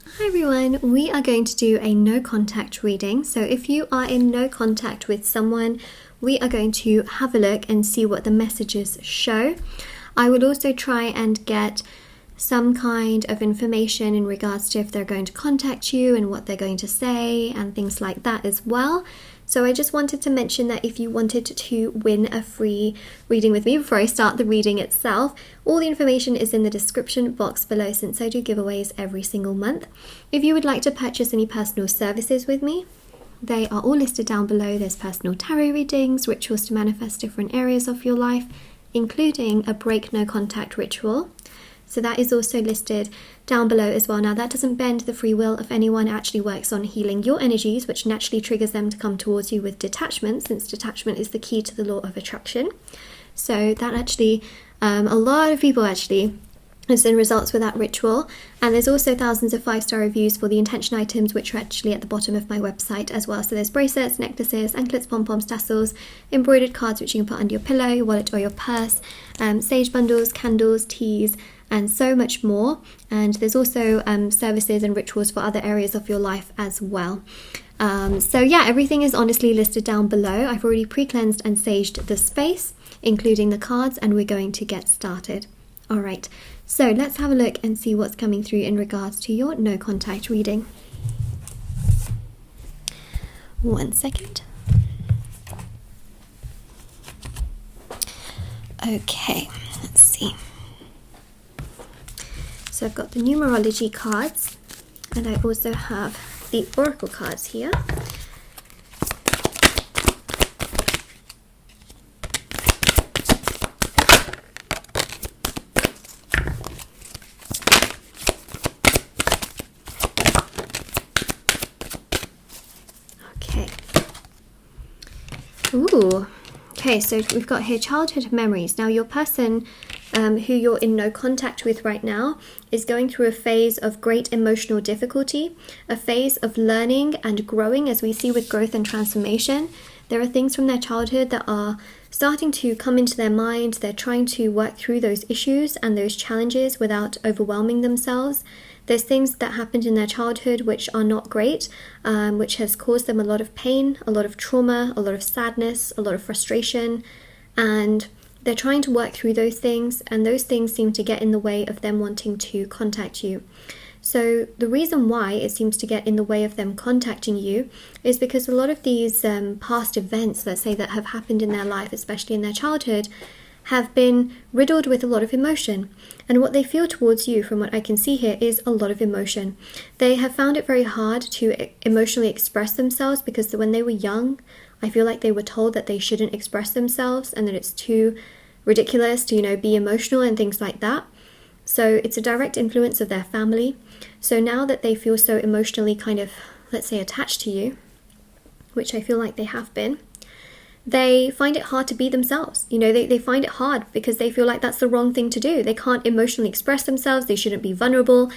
Hi everyone, we are going to do a no contact reading. So if you are in no contact with someone, we are going to have a look and see what the messages show. I will also try and get some kind of information in regards to if they're going to contact you and what they're going to say and things like that as well. So I just wanted to mention that if you wanted to win a free reading with me before I start the reading itself, all the information is in the description box below since I do giveaways every single month. If you would like to purchase any personal services with me, they are all listed down below. There's personal tarot readings, rituals to manifest different areas of your life, including a break no contact ritual. So that is also listed down below as well. Now that doesn't bend the free will of anyone, it actually works on healing your energies, which naturally triggers them to come towards you with detachment, since detachment is the key to the law of attraction. So that actually, a lot of people actually have seen results with that ritual. And there's also thousands of 5-star reviews for the intention items, which are actually at the bottom of my website as well. So there's bracelets, necklaces, anklets, pom-poms, tassels, embroidered cards which you can put under your pillow, your wallet or your purse, sage bundles, candles, teas, and so much more. And there's also services and rituals for other areas of your life as well. So yeah, everything is honestly listed down below. I've already pre-cleansed and saged the space, including the cards, and we're going to get started. All right, so let's have a look and see what's coming through in regards to your no contact reading. 1 second. Okay, let's see. So I've got the numerology cards, and I also have the oracle cards here. Okay. Ooh. Okay, so we've got here childhood memories. Now your person who you're in no contact with right now is going through a phase of great emotional difficulty, a phase of learning and growing, as we see with growth and transformation. There are things from their childhood that are starting to come into their mind. They're trying to work through those issues and those challenges without overwhelming themselves. There's things that happened in their childhood which are not great, which has caused them a lot of pain, a lot of trauma, a lot of sadness, a lot of frustration, and they're trying to work through those things, and those things seem to get in the way of them wanting to contact you. So the reason why it seems to get in the way of them contacting you is because a lot of these past events, let's say, that have happened in their life, especially in their childhood, have been riddled with a lot of emotion. And what they feel towards you, from what I can see here, is a lot of emotion. They have found it very hard to emotionally express themselves because when they were young, I feel like they were told that they shouldn't express themselves and that it's too ridiculous to, be emotional and things like that. So it's a direct influence of their family. So now that they feel so emotionally kind of, let's say, attached to you, which I feel like they have been, they find it hard to be themselves. They find it hard because they feel like that's the wrong thing to do. They can't emotionally express themselves. They shouldn't be vulnerable.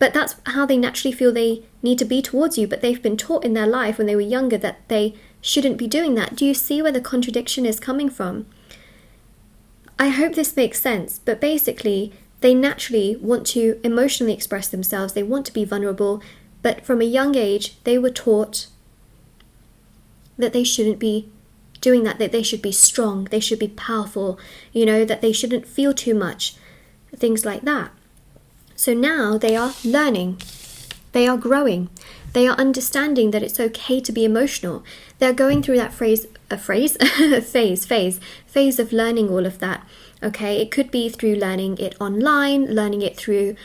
But that's how they naturally feel they need to be towards you. But they've been taught in their life when they were younger that they shouldn't be doing that. Do you see where the contradiction is coming from? I hope this makes sense. But basically, they naturally want to emotionally express themselves. They want to be vulnerable. But from a young age, they were taught that they shouldn't be doing that they should be strong, they should be powerful, that they shouldn't feel too much, things like that. So now they are learning, they are growing, they are understanding that it's okay to be emotional. They're going through that phase of learning all of that. Okay, it could be through learning it online, learning it through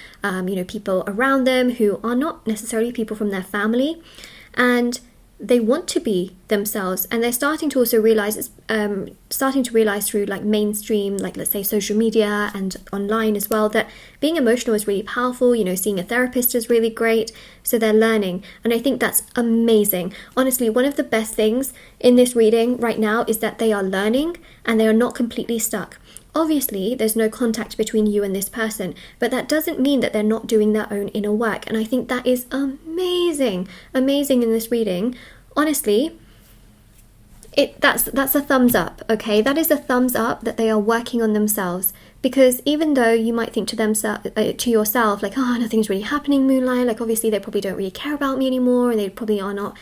people around them who are not necessarily people from their family, and they want to be themselves, and they're starting to also realize through like mainstream, like let's say social media and online as well, that being emotional is really powerful. Seeing a therapist is really great. So they're learning, and I think that's amazing. Honestly, one of the best things in this reading right now is that they are learning and they are not completely stuck. Obviously, there's no contact between you and this person, but that doesn't mean that they're not doing their own inner work. And I think that is amazing in this reading. Honestly, that's a thumbs up, okay? That is a thumbs up that they are working on themselves. Because even though you might think to yourself, like, oh, nothing's really happening, Moonlight, like obviously they probably don't really care about me anymore, and they probably are not,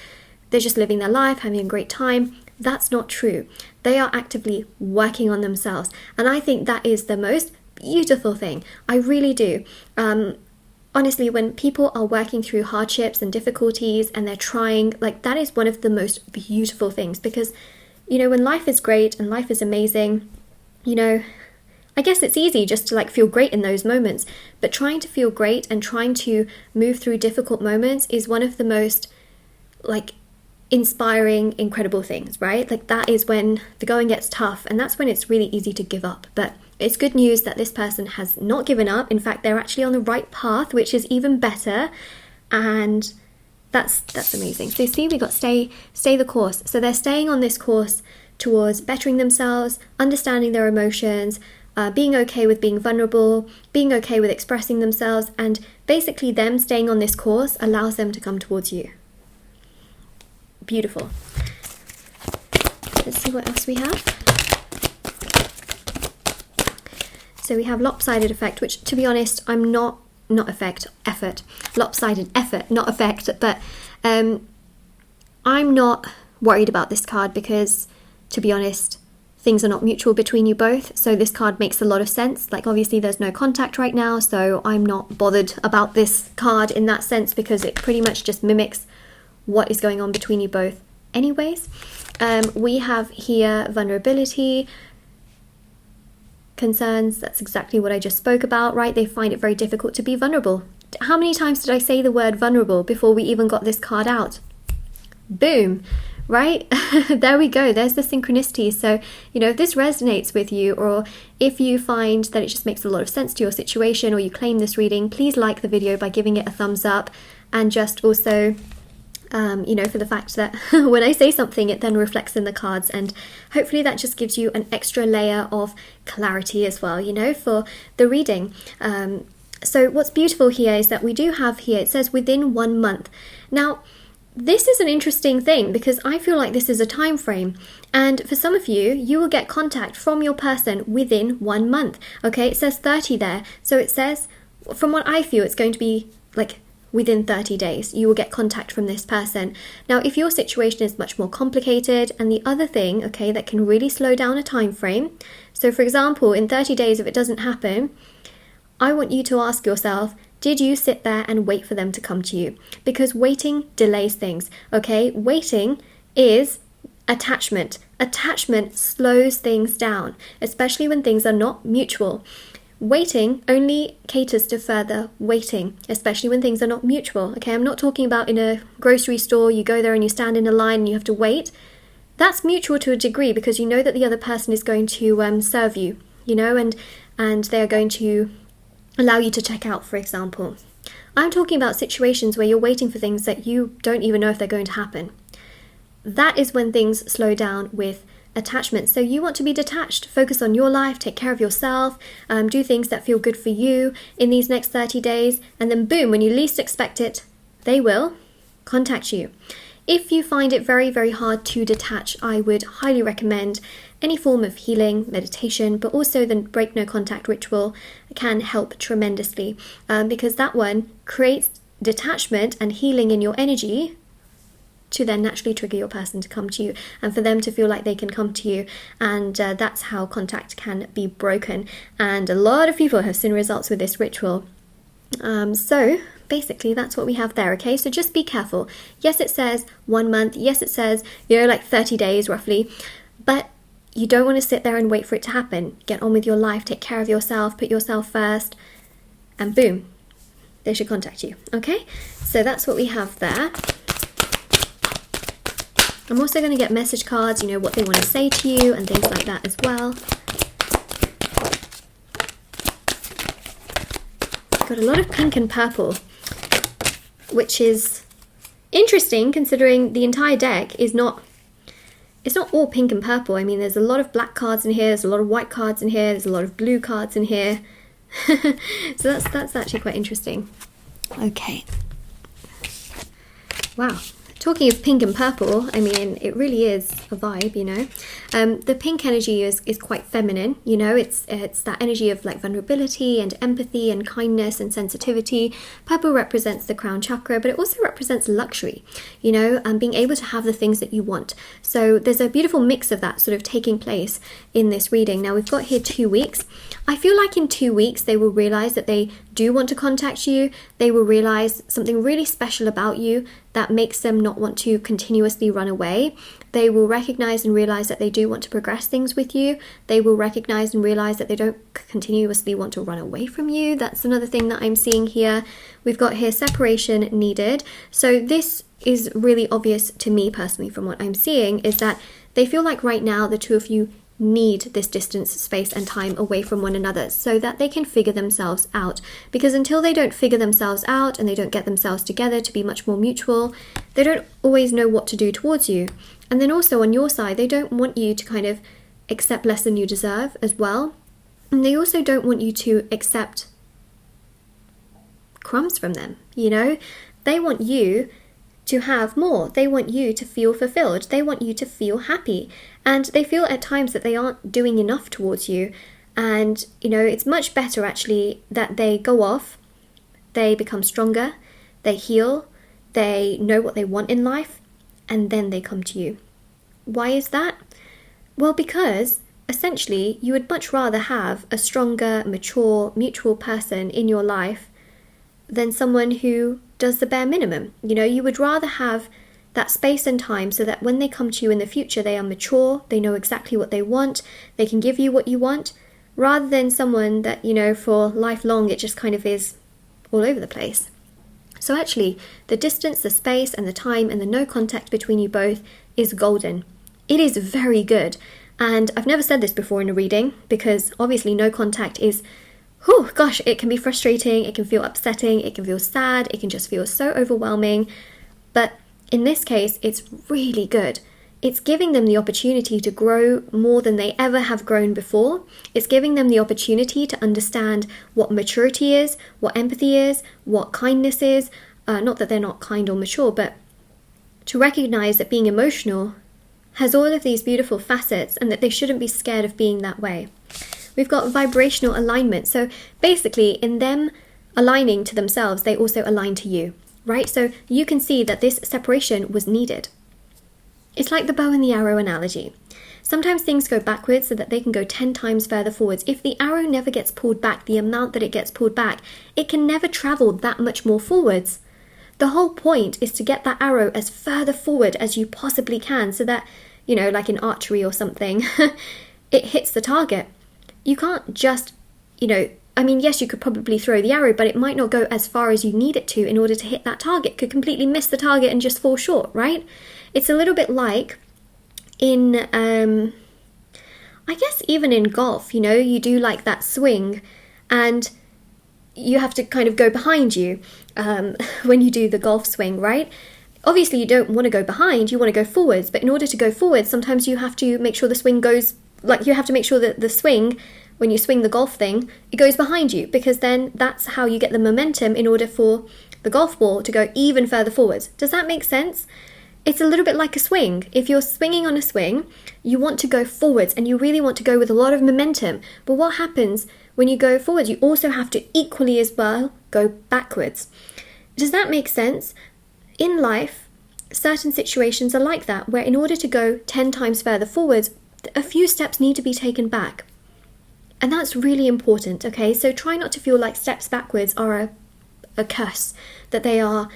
they're just living their life, having a great time. That's not true. They are actively working on themselves. And I think that is the most beautiful thing. I really do. Honestly, when people are working through hardships and difficulties and they're trying, like, that is one of the most beautiful things. Because, you know, when life is great and life is amazing, you know, I guess it's easy just to like feel great in those moments, but trying to feel great and trying to move through difficult moments is one of the most like inspiring, incredible things, right? Like that is when the going gets tough, and that's when it's really easy to give up. But it's good news that this person has not given up. In fact, they're actually on the right path, which is even better, and that's amazing. So see, we got stay the course. So they're staying on this course towards bettering themselves, understanding their emotions, being okay with being vulnerable, being okay with expressing themselves, and basically them staying on this course allows them to come towards you. Beautiful. Let's see what else we have. So we have lopsided effect, which to be honest, I'm not effort. Lopsided effort, not effect, but I'm not worried about this card because, to be honest, things are not mutual between you both. So this card makes a lot of sense. Like obviously there's no contact right now, so I'm not bothered about this card in that sense because it pretty much just mimics what is going on between you both anyways. We have here vulnerability, concerns. That's exactly what I just spoke about, right? They find it very difficult to be vulnerable. How many times did I say the word vulnerable before we even got this card out? Boom, right? There we go. There's the synchronicity. So, you know, if this resonates with you, or if you find that it just makes a lot of sense to your situation, or you claim this reading, please like the video by giving it a thumbs up, and just also you know, for the fact that when I say something, it then reflects in the cards, and hopefully that just gives you an extra layer of clarity as well, you know, for the reading. So what's beautiful here is that we do have here, it says within 1 month. Now, this is an interesting thing because I feel like this is a time frame, and for some of you, you will get contact from your person within 1 month. Okay, it says 30 there, so it says, from what I feel, it's going to be like within 30 days, you will get contact from this person. Now, if your situation is much more complicated, and the other thing, okay, that can really slow down a time frame. So for example, in 30 days, if it doesn't happen, I want you to ask yourself, did you sit there and wait for them to come to you? Because waiting delays things, okay? Waiting is attachment. Attachment slows things down, especially when things are not mutual. Waiting only caters to further waiting, especially when things are not mutual. Okay, I'm not talking about in a grocery store, you go there and you stand in a line and you have to wait. That's mutual to a degree because you know that the other person is going to serve you, you know, and they are going to allow you to check out, for example. I'm talking about situations where you're waiting for things that you don't even know if they're going to happen. That is when things slow down with attachment. So you want to be detached, focus on your life, take care of yourself, do things that feel good for you in these next 30 days, and then boom, when you least expect it, they will contact you. If you find it very, very hard to detach, I would highly recommend any form of healing, meditation, but also the break no contact ritual can help tremendously, because that one creates detachment and healing in your energy to then naturally trigger your person to come to you, and for them to feel like they can come to you, and that's how contact can be broken. And a lot of people have seen results with this ritual. So basically that's what we have there, okay? So just be careful. Yes, it says 1 month. Yes, it says, you know, like 30 days roughly, but you don't want to sit there and wait for it to happen. Get on with your life, take care of yourself, put yourself first, and boom, they should contact you, okay? So that's what we have there. I'm also going to get message cards, you know, what they want to say to you and things like that as well. Got a lot of pink and purple, which is interesting considering the entire deck is not, it's not all pink and purple. I mean, there's a lot of black cards in here, there's a lot of white cards in here, there's a lot of blue cards in here. So that's actually quite interesting. Okay. Wow. talking of pink and purple, I mean, it really is a vibe, you know. The pink energy is quite feminine, you know. It's that energy of like vulnerability and empathy and kindness and sensitivity. Purple represents the crown chakra, but it also represents luxury, you know, and being able to have the things that you want. So there's a beautiful mix of that sort of taking place in this reading. Now we've got here 2 weeks. I feel like in 2 weeks they will realize that they do want to contact you. They will realize something really special about you that makes them not want to continuously run away. They will recognize and realize that they do want to progress things with you. They will recognize and realize that they don't continuously want to run away from you. That's another thing that I'm seeing here. We've got here separation needed. So this is really obvious to me personally from what I'm seeing, is that they feel like right now the two of you need this distance, space and time away from one another so that they can figure themselves out. Because until they don't figure themselves out and they don't get themselves together to be much more mutual, they don't always know what to do towards you. And then also on your side, they don't want you to kind of accept less than you deserve as well. And they also don't want you to accept crumbs from them, you know? They want you to have more. They want you to feel fulfilled. They want you to feel happy. And they feel at times that they aren't doing enough towards you. And, you know, it's much better actually that they go off, they become stronger, they heal, they know what they want in life, and then they come to you. Why is that? Well, because essentially you would much rather have a stronger, mature, mutual person in your life than someone who does the bare minimum. You know, you would rather have that space and time so that when they come to you in the future, they are mature, they know exactly what they want, they can give you what you want, rather than someone that, you know, for lifelong, it just kind of is all over the place. So actually, the distance, the space and the time and the no contact between you both is golden. It is very good. And I've never said this before in a reading, because obviously no contact is, oh gosh, it can be frustrating, it can feel upsetting, it can feel sad, it can just feel so overwhelming. But in this case, it's really good. It's giving them the opportunity to grow more than they ever have grown before. It's giving them the opportunity to understand what maturity is, what empathy is, what kindness is. Not that they're not kind or mature, but to recognize that being emotional has all of these beautiful facets and that they shouldn't be scared of being that way. We've got vibrational alignment. So basically, in them aligning to themselves, they also align to you, right? So you can see that this separation was needed. It's like the bow and the arrow analogy. Sometimes things go backwards so that they can go 10 times further forwards. If the arrow never gets pulled back, the amount that it gets pulled back, it can never travel that much more forwards. The whole point is to get that arrow as further forward as you possibly can so that, you know, like in archery or something, it hits the target. You can't just, you know, I mean, yes, you could probably throw the arrow, but it might not go as far as you need it to in order to hit that target. Could completely miss the target and just fall short, right? It's a little bit like in, I guess even in golf, you know, you do like that swing and you have to kind of go behind you when you do the golf swing, right? Obviously, you don't want to go behind, you want to go forwards. But in order to go forwards, sometimes you have to make sure the swing goes, like you have to make sure that the swing, when you swing the golf thing, it goes behind you, because then that's how you get the momentum in order for the golf ball to go even further forwards. Does that make sense? It's a little bit like a swing. If you're swinging on a swing, you want to go forwards and you really want to go with a lot of momentum. But what happens when you go forwards? You also have to equally as well go backwards. Does that make sense? In life, certain situations are like that, where in order to go 10 times further forwards, a few steps need to be taken back. And that's really important, okay? So try not to feel like steps backwards are a curse, that they are,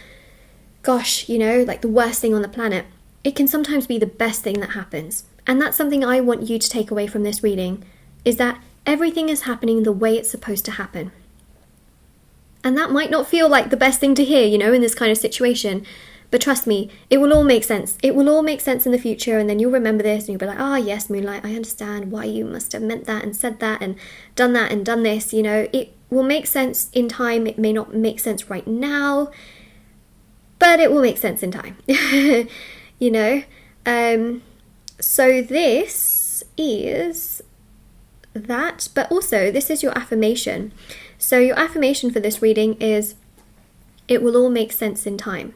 gosh, you know, like the worst thing on the planet. It can sometimes be the best thing that happens. And that's something I want you to take away from this reading, is that everything is happening the way it's supposed to happen. And that might not feel like the best thing to hear, you know, in this kind of situation. But trust me, it will all make sense. It will all make sense in the future, and then you'll remember this and you'll be like, ah, yes, Moonlight, I understand why you must have meant that and said that and done this, you know. It will make sense in time. It may not make sense right now, but it will make sense in time, you know. So this is that, but also this is your affirmation. So your affirmation for this reading is, it will all make sense in time.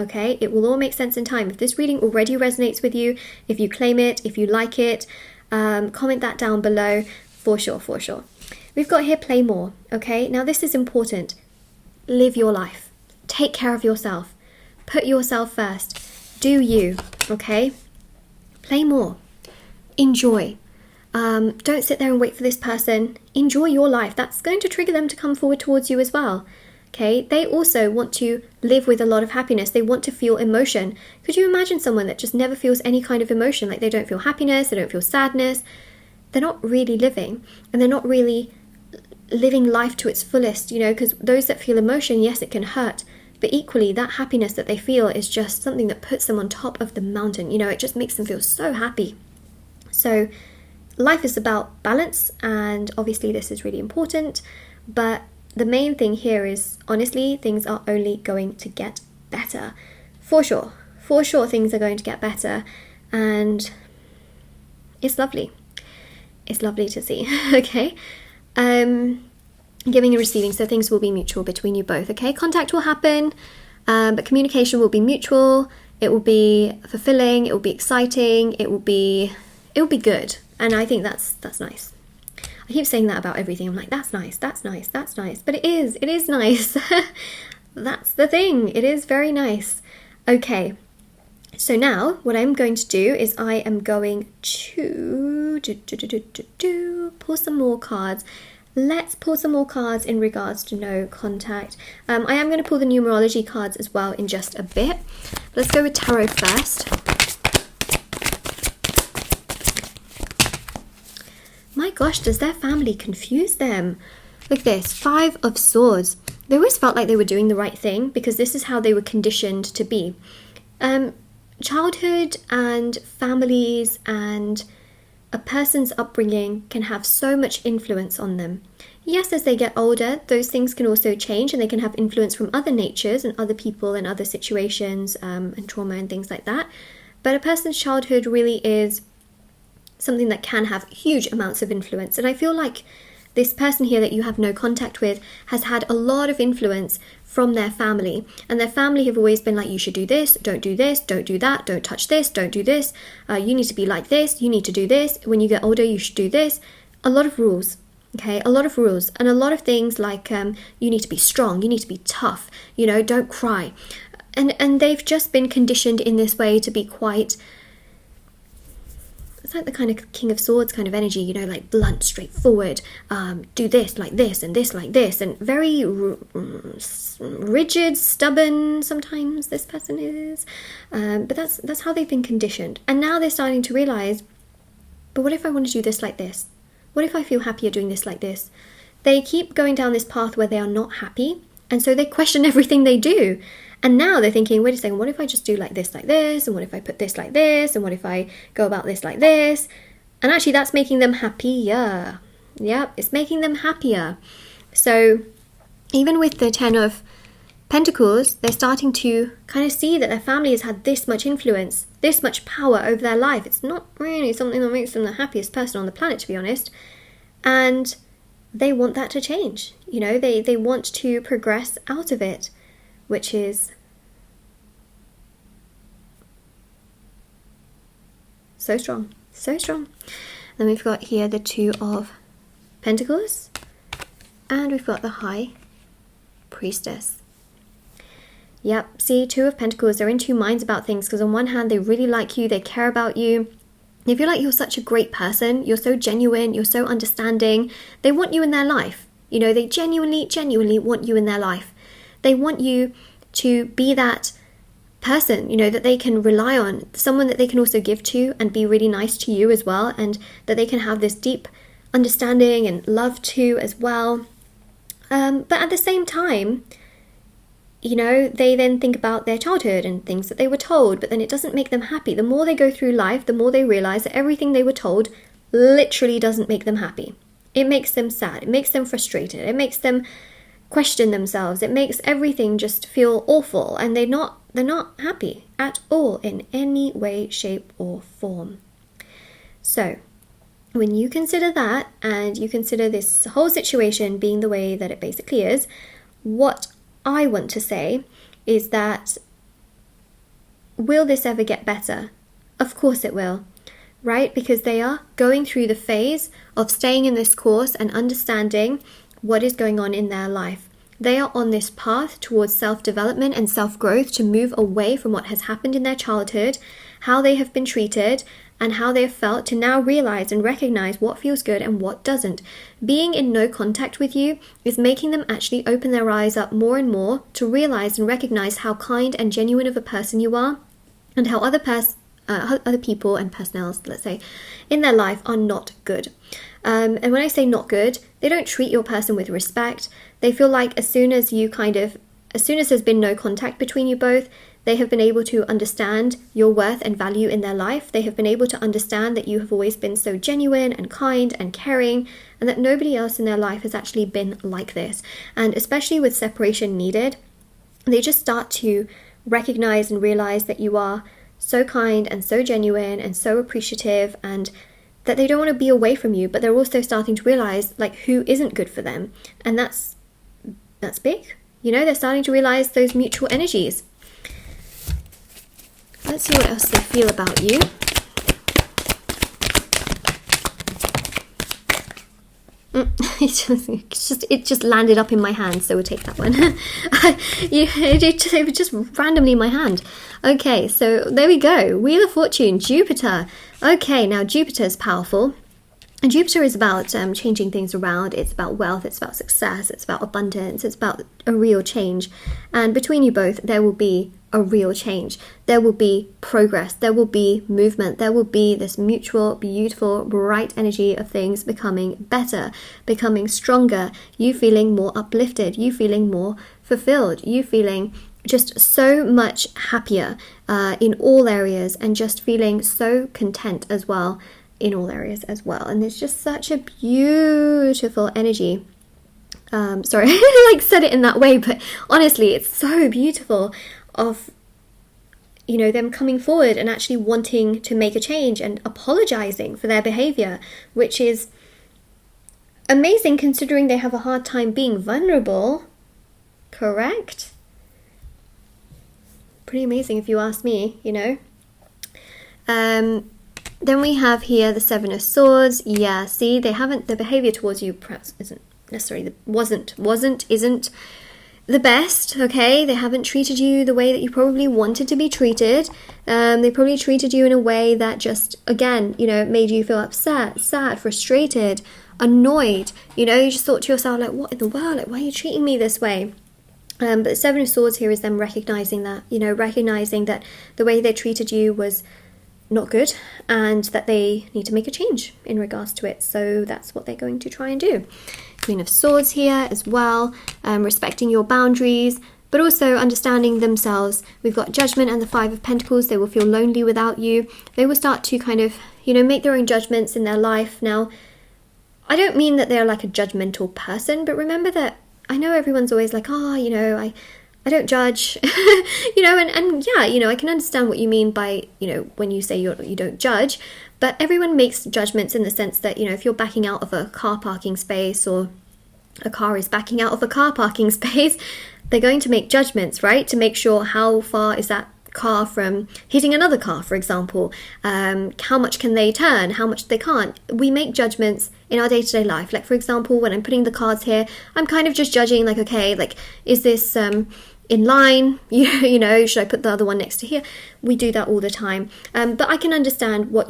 okay? It will all make sense in time. If this reading already resonates with you, if you claim it, if you like it, comment that down below for sure, for sure. We've got here play more, okay? Now this is important. Live your life. Take care of yourself. Put yourself first. Do you, okay? Play more. Enjoy. Don't sit there and wait for this person. Enjoy your life. That's going to trigger them to come forward towards you as well. Okay, they also want to live with a lot of happiness. They want to feel emotion. Could you imagine someone that just never feels any kind of emotion? Like they don't feel happiness, they don't feel sadness. They're not really living, and they're not really living life to its fullest, you know, because those that feel emotion, yes, it can hurt. But equally, that happiness that they feel is just something that puts them on top of the mountain. You know, it just makes them feel so happy. So life is about balance, and obviously this is really important. But the main thing here is, honestly, things are only going to get better. For sure. For sure, things are going to get better. And it's lovely. It's lovely to see. Okay. Giving and receiving, so things will be mutual between you both. Okay. Contact will happen, but communication will be mutual. It will be fulfilling. It will be exciting. It will be good. And I think that's nice. I keep saying that about everything. I'm like, that's nice, that's nice, that's nice. But it is nice. That's the thing. It is very nice. Okay. So now what I'm going to do is I am going to pull some more cards. Let's pull some more cards in regards to no contact. I am going to pull the numerology cards as well in just a bit. Let's go with tarot first. My gosh, does their family confuse them? Look at this, 5 of Swords. They always felt like they were doing the right thing because this is how they were conditioned to be. Childhood and families and a person's upbringing can have so much influence on them. Yes, as they get older, those things can also change, and they can have influence from other natures and other people and other situations and trauma and things like that. But a person's childhood really is something that can have huge amounts of influence. And I feel like this person here that you have no contact with has had a lot of influence from their family. And their family have always been like, you should do this, don't do that, don't touch this, don't do this. You need to be like this, you need to do this. When you get older, you should do this. A lot of rules, okay? A lot of rules. And a lot of things like you need to be strong, you need to be tough, you know, don't cry. And they've just been conditioned in this way to be quite... It's like the kind of King of Swords kind of energy, you know, like blunt, straightforward, do this like this, and very rigid, stubborn sometimes this person is. But that's how they've been conditioned. And now they're starting to realise, but what if I want to do this like this? What if I feel happier doing this like this? They keep going down this path where they are not happy, and so they question everything they do. And now they're thinking, wait a second, what if I just do like this, and what if I put this like this, and what if I go about this like this? And actually that's making them happier. Yeah, it's making them happier. So even with the 10 of Pentacles, they're starting to kind of see that their family has had this much influence, this much power over their life. It's not really something that makes them the happiest person on the planet, to be honest. And they want that to change. You know, they want to progress out of it, which is so strong, so strong. Then we've got here the 2 of Pentacles, and we've got the High Priestess. Yep, see, 2 of Pentacles, they're in 2 minds about things, because on one hand, they really like you, they care about you, they feel like you're such a great person, you're so genuine, you're so understanding, they want you in their life. You know, they genuinely want you in their life. They want you to be that person, you know, that they can rely on, someone that they can also give to and be really nice to you as well, and that they can have this deep understanding and love to as well. But at the same time, you know, they then think about their childhood and things that they were told, but then it doesn't make them happy. The more they go through life, the more they realize that everything they were told literally doesn't make them happy. It makes them sad, it makes them frustrated, it makes them question themselves, it makes everything just feel awful, and they're not happy at all in any way, shape or form. So when you consider that, and you consider this whole situation being the way that it basically is, what I want to say is that will this ever get better? Of course it will, right? Because they are going through the phase of staying in this course and understanding what is going on in their life. They are on this path towards self-development and self-growth to move away from what has happened in their childhood, how they have been treated, and how they have felt, to now realize and recognize what feels good and what doesn't. Being in no contact with you is making them actually open their eyes up more and more to realize and recognize how kind and genuine of a person you are, and how other people and personnels, let's say, in their life are not good. And when I say not good, they don't treat your person with respect. They feel like as soon as there's been no contact between you both, they have been able to understand your worth and value in their life. They have been able to understand that you have always been so genuine and kind and caring, and that nobody else in their life has actually been like this. And especially with separation needed, they just start to recognize and realize that you are so kind and so genuine and so appreciative, and that they don't want to be away from you, but they're also starting to realize like who isn't good for them. And that's big. You know, they're starting to realize those mutual energies. Let's see what else they feel about you. It just landed up in my hand, so we'll take that one. It was just randomly in my hand. Okay, so there we go. Wheel of Fortune, Jupiter. Okay, now Jupiter is powerful. And Jupiter is about changing things around. It's about wealth, it's about success, it's about abundance, it's about a real change. And between you both, there will be a real change. There will be progress, there will be movement, there will be this mutual, beautiful, bright energy of things becoming better, becoming stronger, you feeling more uplifted, you feeling more fulfilled, you feeling just so much happier in all areas, and just feeling so content as well in all areas as well. And there's just such a beautiful energy. Sorry, I like said it in that way, but honestly, it's so beautiful of, you know, them coming forward and actually wanting to make a change and apologizing for their behavior, which is amazing considering they have a hard time being vulnerable. Correct? Pretty amazing if you ask me, you know. Then we have here the Seven of Swords. Yeah, see, the behavior towards you perhaps isn't necessarily, isn't the best, okay? They haven't treated you the way that you probably wanted to be treated. They probably treated you in a way that just, again, you know, made you feel upset, sad, frustrated, annoyed. You know, you just thought to yourself, like, what in the world? Like, why are you treating me this way? But the Seven of Swords here is them recognizing that, you know, recognizing that the way they treated you was not good, and that they need to make a change in regards to it. So that's what they're going to try and do. Queen of Swords here as well, respecting your boundaries, but also understanding themselves. We've got Judgment and the Five of Pentacles. They will feel lonely without you. They will start to kind of, you know, make their own judgments in their life. Now, I don't mean that they're like a judgmental person, but remember that I know everyone's always like, oh, you know, I don't judge, you know, and yeah, you know, I can understand what you mean by, you know, when you say you don't judge, but everyone makes judgments in the sense that, you know, if you're backing out of a car parking space, or a car is backing out of a car parking space, they're going to make judgments, right? To make sure how far is that car from hitting another car, for example. How much can they turn, how much they can't. We make judgments in our day-to-day life. Like, for example, when I'm putting the cards here, I'm kind of just judging, like, okay, like, is this in line? You know, should I put the other one next to here? We do that all the time. But I can understand what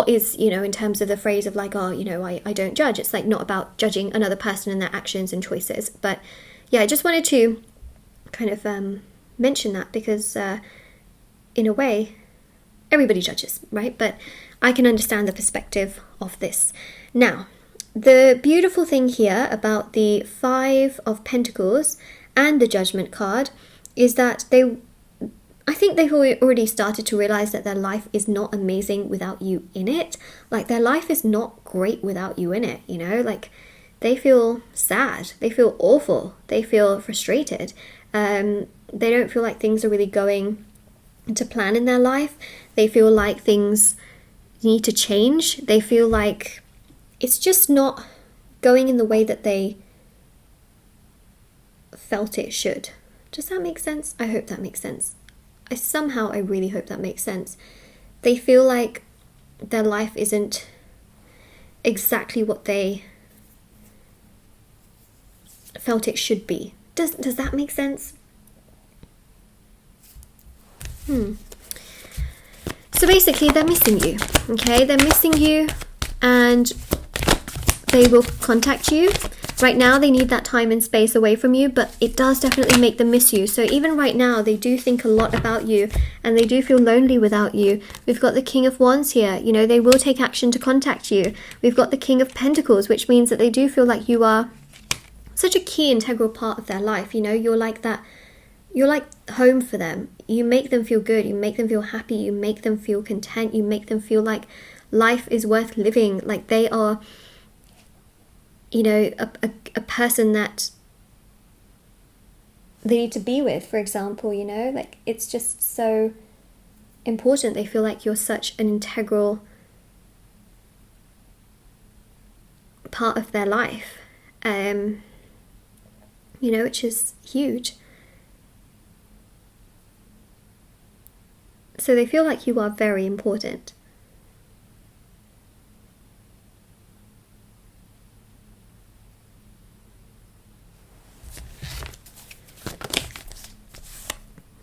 is, you know, in terms of the phrase of like, oh, you know, I don't judge. It's like not about judging another person and their actions and choices. But yeah, I just wanted to kind of mention that because in a way, everybody judges, right? But I can understand the perspective of this. Now, the beautiful thing here about the Five of Pentacles and the Judgment card is that I think they've already started to realize that their life is not amazing without you in it. Like, their life is not great without you in it, you know? Like, they feel sad, they feel awful, they feel frustrated. They don't feel like things are really going to plan in their life. They feel like things need to change. They feel like it's just not going in the way that they felt it should. Does that make sense? I hope that makes sense. I really hope that makes sense. They feel like their life isn't exactly what they felt it should be. Does that make sense? So basically they're missing you, okay? They're missing you, and they will contact you. Right now they need that time and space away from you, but it does definitely make them miss you. So even right now they do think a lot about you, and they do feel lonely without you. We've got the King of Wands here. You know, they will take action to contact you. We've got the King of Pentacles, which means that they do feel like you are such a key integral part of their life. You know, you're like that. You're like home for them. You make them feel good. You make them feel happy. You make them feel content. You make them feel like life is worth living. Like they are, you know, a person that they need to be with, for example, you know. Like it's just so important. They feel like you're such an integral part of their life, you know, which is huge. So they feel like you are very important.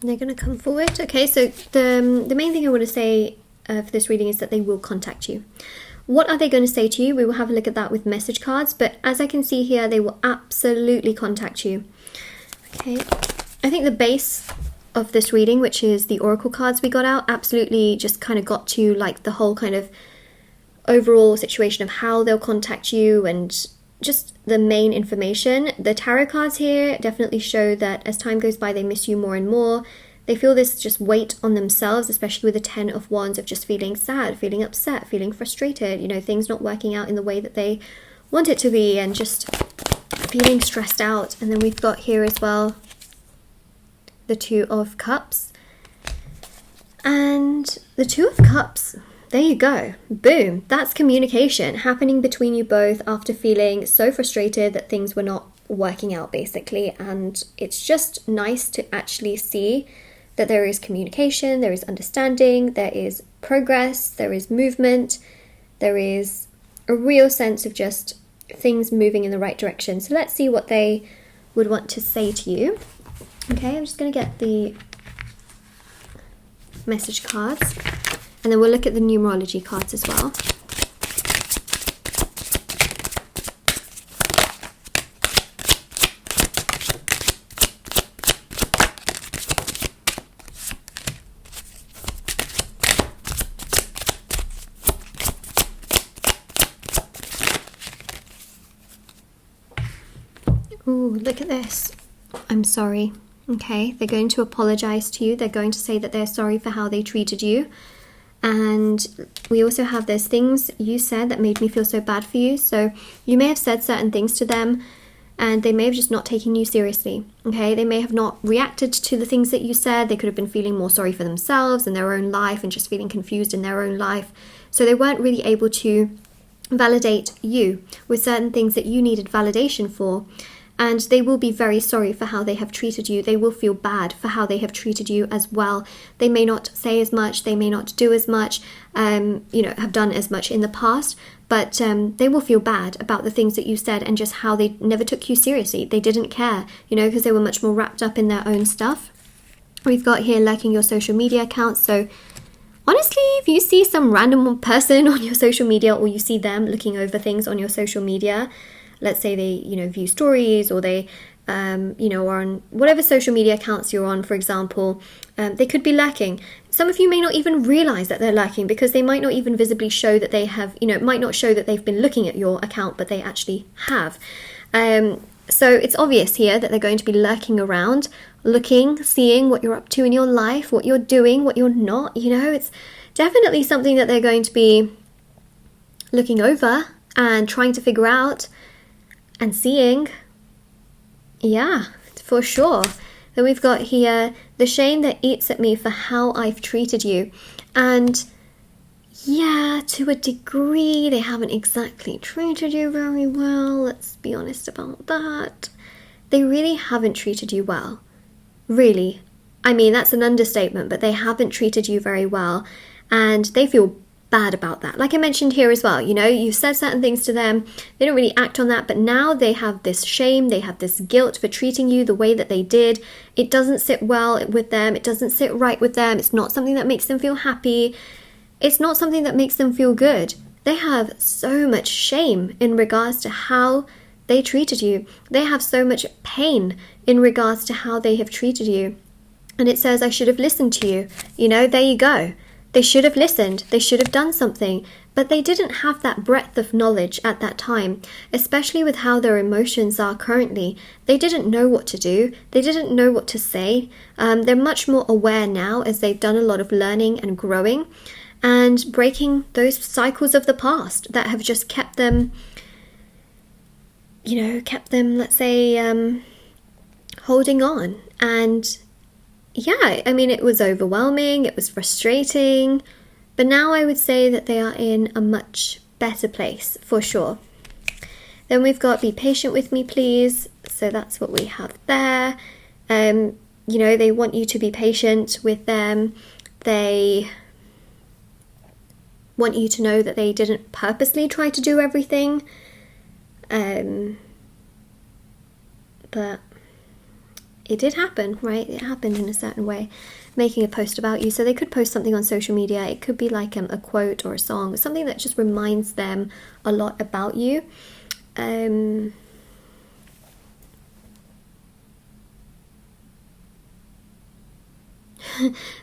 They're going to come forward. Okay, so the main thing I want to say for this reading is that they will contact you. What are they going to say to you? We will have a look at that with message cards, but as I can see here, they will absolutely contact you. Okay, I think the base of this reading, which is the oracle cards we got out, absolutely just kind of got to like the whole kind of overall situation of how they'll contact you and just the main information. The tarot cards here definitely show that as time goes by, they miss you more and more. They feel this just weight on themselves, especially with the 10 of Wands, of just feeling sad, feeling upset, feeling frustrated, you know, things not working out in the way that they want it to be, and just feeling stressed out. And then we've got here as well the Two of Cups. And the Two of Cups, there you go. Boom. That's communication happening between you both after feeling so frustrated that things were not working out, basically. And it's just nice to actually see that there is communication, there is understanding, there is progress, there is movement, there is a real sense of just things moving in the right direction. So let's see what they would want to say to you. Okay, I'm just going to get the message cards, and then we'll look at the numerology cards as well. Ooh, look at this. I'm sorry. Okay, they're going to apologize to you. They're going to say that they're sorry for how they treated you. And we also have there's things you said that made me feel so bad for you. So you may have said certain things to them and they may have just not taken you seriously. Okay, they may have not reacted to the things that you said. They could have been feeling more sorry for themselves and their own life and just feeling confused in their own life. So they weren't really able to validate you with certain things that you needed validation for. And they will be very sorry for how they have treated you. They will feel bad for how they have treated you as well. They may not say as much, they may not do as much, you know, have done as much in the past, but they will feel bad about the things that you said and just how they never took you seriously. They didn't care, you know, because they were much more wrapped up in their own stuff. We've got here lurking your social media accounts. So honestly, if you see some random person on your social media, or you see them looking over things on your social media, let's say they, you know, view stories, or they, you know, are on whatever social media accounts you're on, for example, they could be lurking. Some of you may not even realize that they're lurking because they might not even visibly show that they have, you know, it might not show that they've been looking at your account, but they actually have. So it's obvious here that they're going to be lurking around, looking, seeing what you're up to in your life, what you're doing, what you're not, you know. It's definitely something that they're going to be looking over and trying to figure out and seeing. Yeah, for sure. Then we've got here the shame that eats at me for how I've treated you. And yeah, to a degree, they haven't exactly treated you very well. Let's be honest about that. They really haven't treated you well. Really. I mean, that's an understatement, but they haven't treated you very well, and they feel bad about that. Like I mentioned here as well, you know, you said certain things to them, they don't really act on that, but now they have this shame, they have this guilt for treating you the way that they did. It doesn't sit well with them, it doesn't sit right with them, it's not something that makes them feel happy, it's not something that makes them feel good. They have so much shame in regards to how they treated you. They have so much pain in regards to how they have treated you. And it says, I should have listened to you. You know, there you go. They should have listened, they should have done something, but they didn't have that breadth of knowledge at that time, especially with how their emotions are currently. They didn't know what to do, they didn't know what to say. They're much more aware now as they've done a lot of learning and growing and breaking those cycles of the past that have just kept them, you know, let's say, holding on. And yeah, I mean, it was overwhelming, it was frustrating, but now I would say that they are in a much better place, for sure. Then we've got be patient with me, please. So that's what we have there. You know, they want you to be patient with them. They want you to know that they didn't purposely try to do everything. But it did happen, right? It happened in a certain way, making a post about you. So they could post something on social media. It could be like a quote or a song, something that just reminds them a lot about you.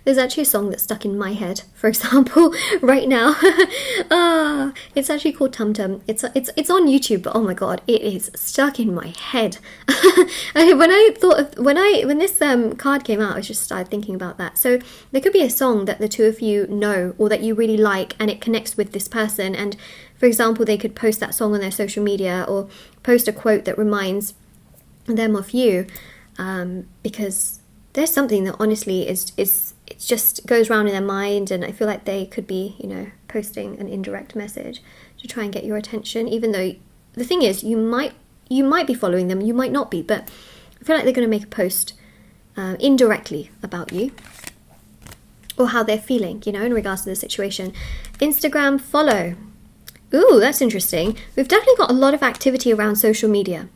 There's actually a song that's stuck in my head, for example, right now. It's actually called Tum Tum. It's on YouTube, but oh my god, it is stuck in my head. When this card came out, I just started thinking about that. So there could be a song that the two of you know or that you really like, and it connects with this person. And for example, they could post that song on their social media or post a quote that reminds them of you, because there's something that honestly is it just goes around in their mind, and I feel like they could be, you know, posting an indirect message to try and get your attention, even though the thing is you might be following them, you might not be, but I feel like they're going to make a post indirectly about you or how they're feeling, you know, in regards to the situation. Instagram follow. Ooh, that's interesting. We've definitely got a lot of activity around social media.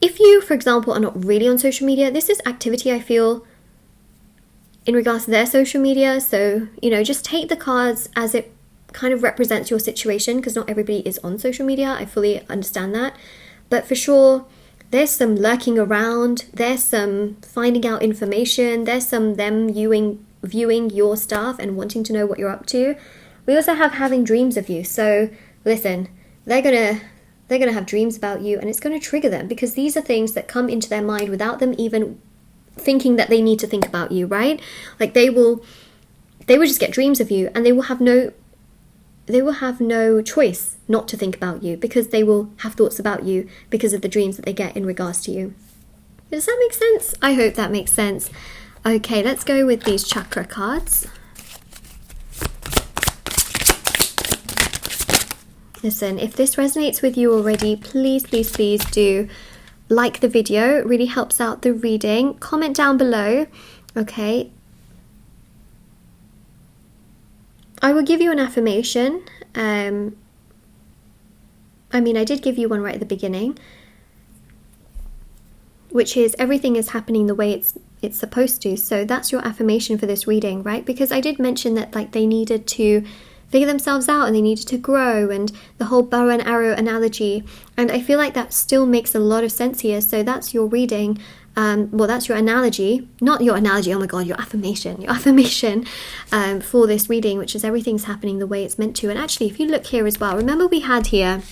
If you, for example, are not really on social media, this is activity, I feel, in regards to their social media. So, you know, just take the cards as it kind of represents your situation, because not everybody is on social media. I fully understand that. But for sure, there's some lurking around. There's some finding out information. There's some them viewing your stuff and wanting to know what you're up to. We also have having dreams of you. So, listen, they're going to have dreams about you, and it's going to trigger them, because these are things that come into their mind without them even thinking that they need to think about you, right? Like they will just get dreams of you, and they will have no choice not to think about you, because they will have thoughts about you because of the dreams that they get in regards to you. Does that make sense? I hope that makes sense. Okay, let's go with these chakra cards. Listen, if this resonates with you already, please, please, please do like the video. It really helps out the reading. Comment down below, okay? I will give you an affirmation. I mean, I did give you one right at the beginning, which is everything is happening the way it's supposed to. So that's your affirmation for this reading, right? Because I did mention that like they needed to figure themselves out and they needed to grow, and the whole bow and arrow analogy, and I feel like that still makes a lot of sense here. So that's your reading, well, that's your analogy, not your analogy, oh my god, your affirmation for this reading, which is everything's happening the way it's meant to. And actually, if you look here as well, remember we had here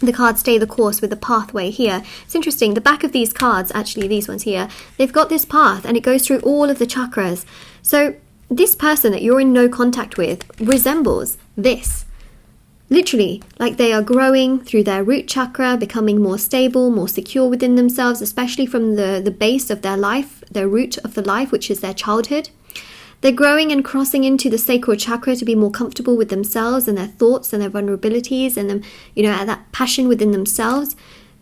the card stay the course with the pathway here. It's interesting, the back of these cards, actually these ones here, they've got this path and it goes through all of the chakras. So this person that you're in no contact with resembles this. Literally, like they are growing through their root chakra, becoming more stable, more secure within themselves, especially from the base of their life, their root of the life, which is their childhood. They're growing and crossing into the sacral chakra to be more comfortable with themselves and their thoughts and their vulnerabilities and them, you know, that passion within themselves.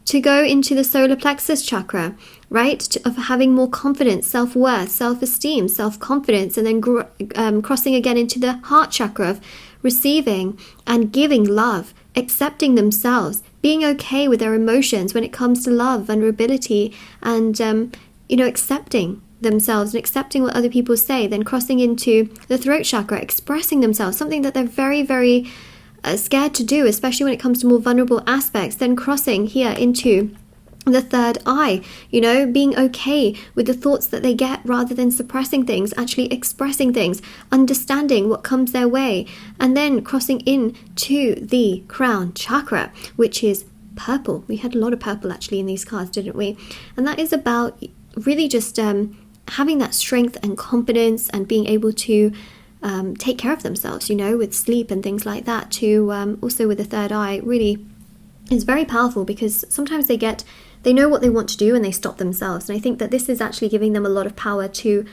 to go into the solar plexus chakra, right? Of having more confidence, self-worth, self-esteem, self-confidence, and then crossing again into the heart chakra of receiving and giving love, accepting themselves, being okay with their emotions when it comes to love, vulnerability, and, accepting themselves and accepting what other people say, then crossing into the throat chakra, expressing themselves, something that they're very, very scared to do, especially when it comes to more vulnerable aspects, then crossing here into the third eye, being okay with the thoughts that they get rather than suppressing things, actually expressing things, understanding what comes their way, and then crossing into the crown chakra, which is purple. We had a lot of purple actually in these cards, didn't we? And that is about really just having that strength and confidence and being able to take care of themselves, with sleep and things like that too. Also with the third eye, really is very powerful, because sometimes they know what they want to do and they stop themselves. And I think that this is actually giving them a lot of power to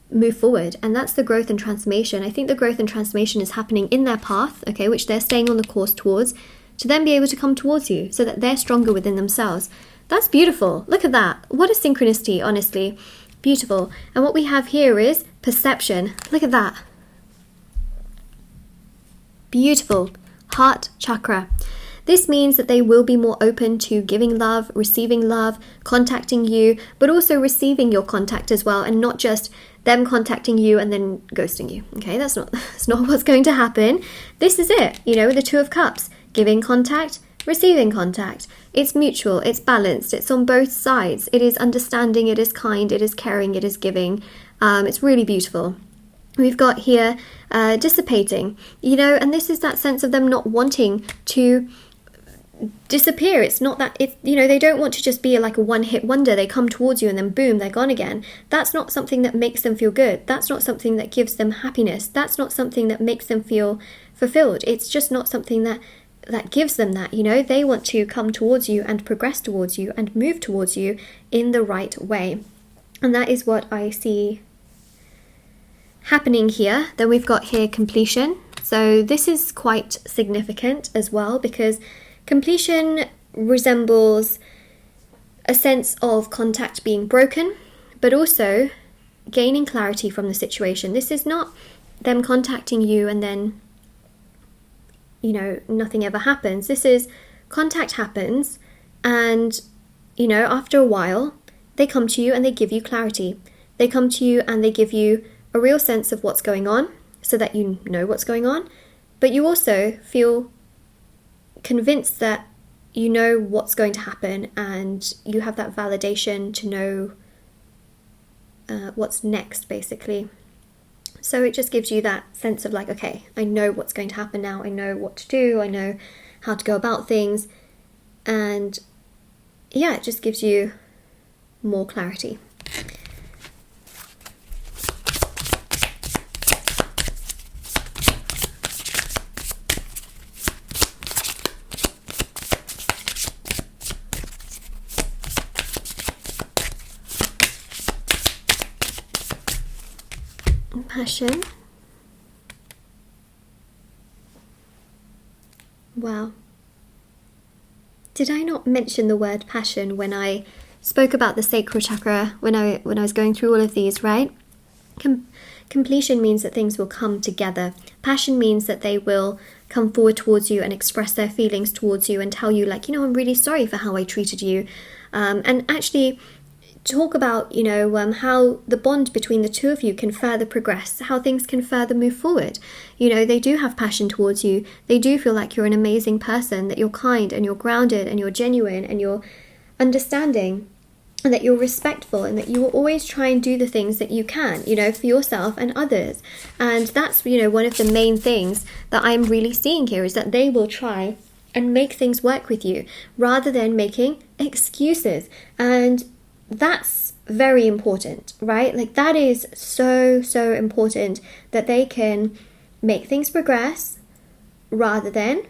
move forward. And that's the growth and transformation. I think the growth and transformation is happening in their path, okay, which they're staying on the course towards, to then be able to come towards you so that they're stronger within themselves. That's beautiful. Look at that. What a synchronicity, honestly. Beautiful. And what we have here is perception. Look at that. Beautiful. Heart chakra. This means that they will be more open to giving love, receiving love, contacting you, but also receiving your contact as well, and not just them contacting you and then ghosting you. Okay, that's not what's going to happen. This is it, with the Two of Cups. Giving contact, receiving contact. It's mutual, it's balanced, it's on both sides. It is understanding, it is kind, it is caring, it is giving. It's really beautiful. We've got here dissipating, and this is that sense of them not wanting to disappear. It's not that they don't want to just be like a one-hit wonder. They come towards you and then boom, they're gone again. That's not something that makes them feel good. That's not something that gives them happiness. That's not something that makes them feel fulfilled. It's just not something that gives them that. They want to come towards you and progress towards you and move towards you in the right way. And that is what I see happening here. Then we've got here completion. So this is quite significant as well, because completion resembles a sense of contact being broken, but also gaining clarity from the situation. This is not them contacting you and then, nothing ever happens. This is contact happens and, after a while, they come to you and they give you clarity. They come to you and they give you a real sense of what's going on, so that you know what's going on, but you also feel convinced that you know what's going to happen and you have that validation to know what's next, basically. So it just gives you that sense of like, okay, I know what's going to happen now, I know what to do, I know how to go about things, and yeah, it just gives you more clarity. Passion. Wow. Did I not mention the word passion when I spoke about the sacral chakra when I was going through all of these, right? Completion means that things will come together. Passion means that they will come forward towards you and express their feelings towards you and tell you, like, I'm really sorry for how I treated you. And actually talk about, how the bond between the two of you can further progress, how things can further move forward. They do have passion towards you. They do feel like you're an amazing person, that you're kind and you're grounded and you're genuine and you're understanding and that you're respectful and that you will always try and do the things that you can, for yourself and others. And that's, one of the main things that I'm really seeing here is that they will try and make things work with you rather than making excuses. And that's very important, right? Like, that is so, so important, that they can make things progress rather than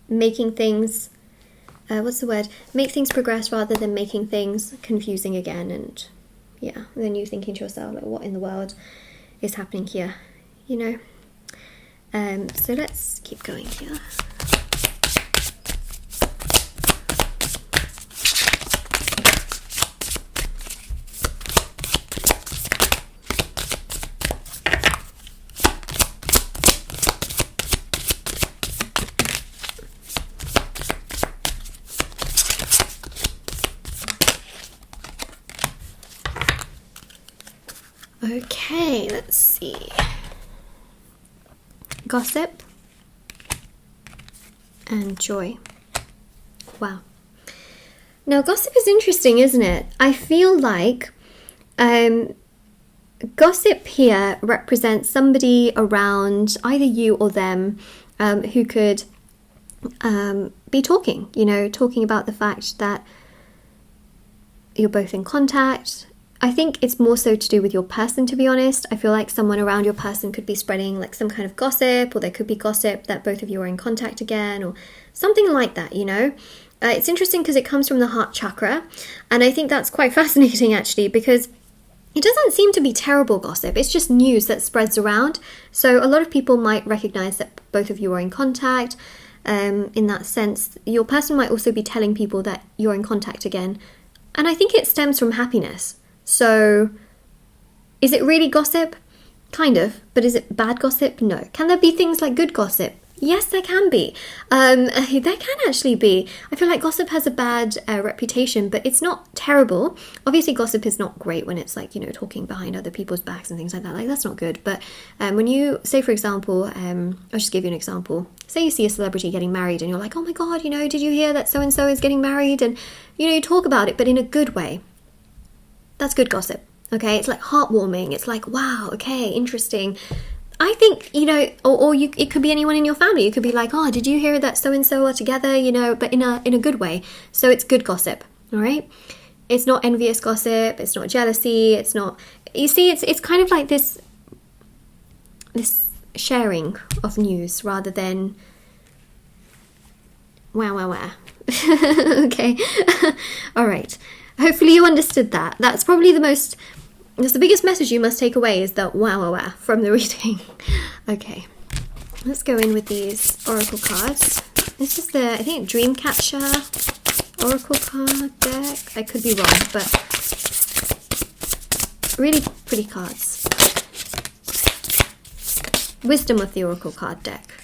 making things, make things progress rather than making things confusing again. And yeah, then you thinking to yourself, like, what in the world is happening here, So let's keep going here. Okay, let's see. Gossip and joy. Wow. Now, gossip is interesting, isn't it? I feel like gossip here represents somebody around either you or them who could be talking, talking about the fact that you're both in contact. I think it's more so to do with your person, to be honest. I feel like someone around your person could be spreading like some kind of gossip, or there could be gossip that both of you are in contact again, or something like that, It's interesting because it comes from the heart chakra, and I think that's quite fascinating actually, because it doesn't seem to be terrible gossip. It's just news that spreads around. So a lot of people might recognize that both of you are in contact. In that sense, your person might also be telling people that you're in contact again. And I think it stems from happiness. So is it really gossip? Kind of. But is it bad gossip? No. Can there be things like good gossip? Yes, there can be. There can actually be. I feel like gossip has a bad reputation, but it's not terrible. Obviously, gossip is not great when it's like, talking behind other people's backs and things like that. Like, that's not good. But when you, say, for example, I'll just give you an example. Say you see a celebrity getting married and you're like, oh my God, did you hear that so-and-so is getting married? And, you talk about it, but in a good way. That's good gossip. Okay? It's like heartwarming. It's like, wow, okay, interesting. I think, it could be anyone in your family. It could be like, oh, did you hear that so-and-so are together, but in a good way. So it's good gossip, all right? It's not envious gossip. It's not jealousy. It's not, you see, it's kind of like this sharing of news rather than wow. Okay. All right. Hopefully you understood that. That's probably the biggest message you must take away is that wow from the reading. Okay, let's go in with these oracle cards. This is the, I think, Dreamcatcher oracle card deck. I could be wrong, but really pretty cards. Wisdom of the oracle card deck.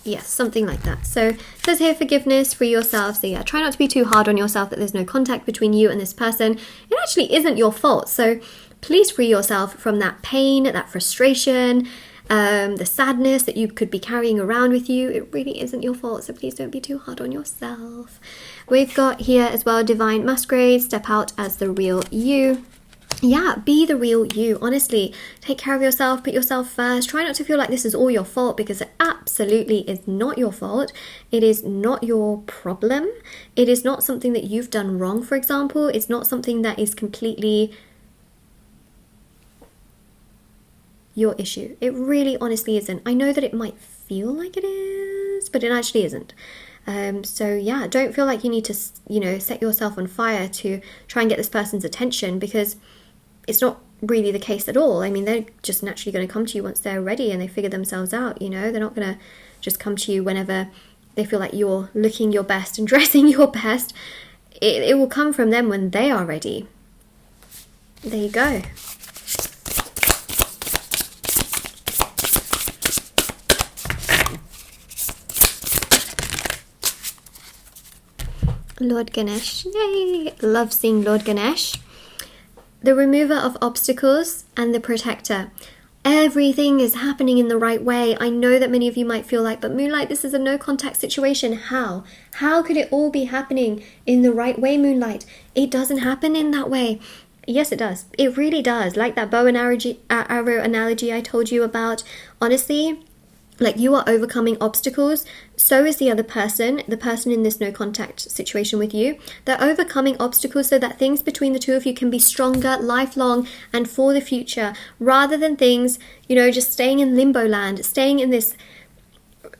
Yes, something like that. So it says here, forgiveness, free yourself. So yeah, try not to be too hard on yourself that there's no contact between you and this person. It actually isn't your fault. So please free yourself from that pain, that frustration, the sadness that you could be carrying around with you. It really isn't your fault. So please don't be too hard on yourself. We've got here as well, Divine Masquerade, step out as the real you. Yeah, be the real you. Honestly, take care of yourself, put yourself first. Try not to feel like this is all your fault, because it absolutely is not your fault. It is not your problem. It is not something that you've done wrong, for example. It's not something that is completely your issue. It really honestly isn't. I know that it might feel like it is, but it actually isn't. So yeah, don't feel like you need to, set yourself on fire to try and get this person's attention, because it's not really the case at all. I mean, they're just naturally going to come to you once they're ready and they figure themselves out, They're not going to just come to you whenever they feel like you're looking your best and dressing your best. It will come from them when they are ready. There you go. Lord Ganesh. Yay! Love seeing Lord Ganesh. The remover of obstacles and the protector. Everything is happening in the right way. I know that many of you might feel like, but Moonlight, this is a no contact situation. How? How could it all be happening in the right way, Moonlight? It doesn't happen in that way. Yes, it does. It really does. Like that bow and arrow analogy I told you about. Honestly, like, you are overcoming obstacles, so is the other person, the person in this no contact situation with you. They're overcoming obstacles so that things between the two of you can be stronger, lifelong, and for the future, rather than things, just staying in limbo land, staying in this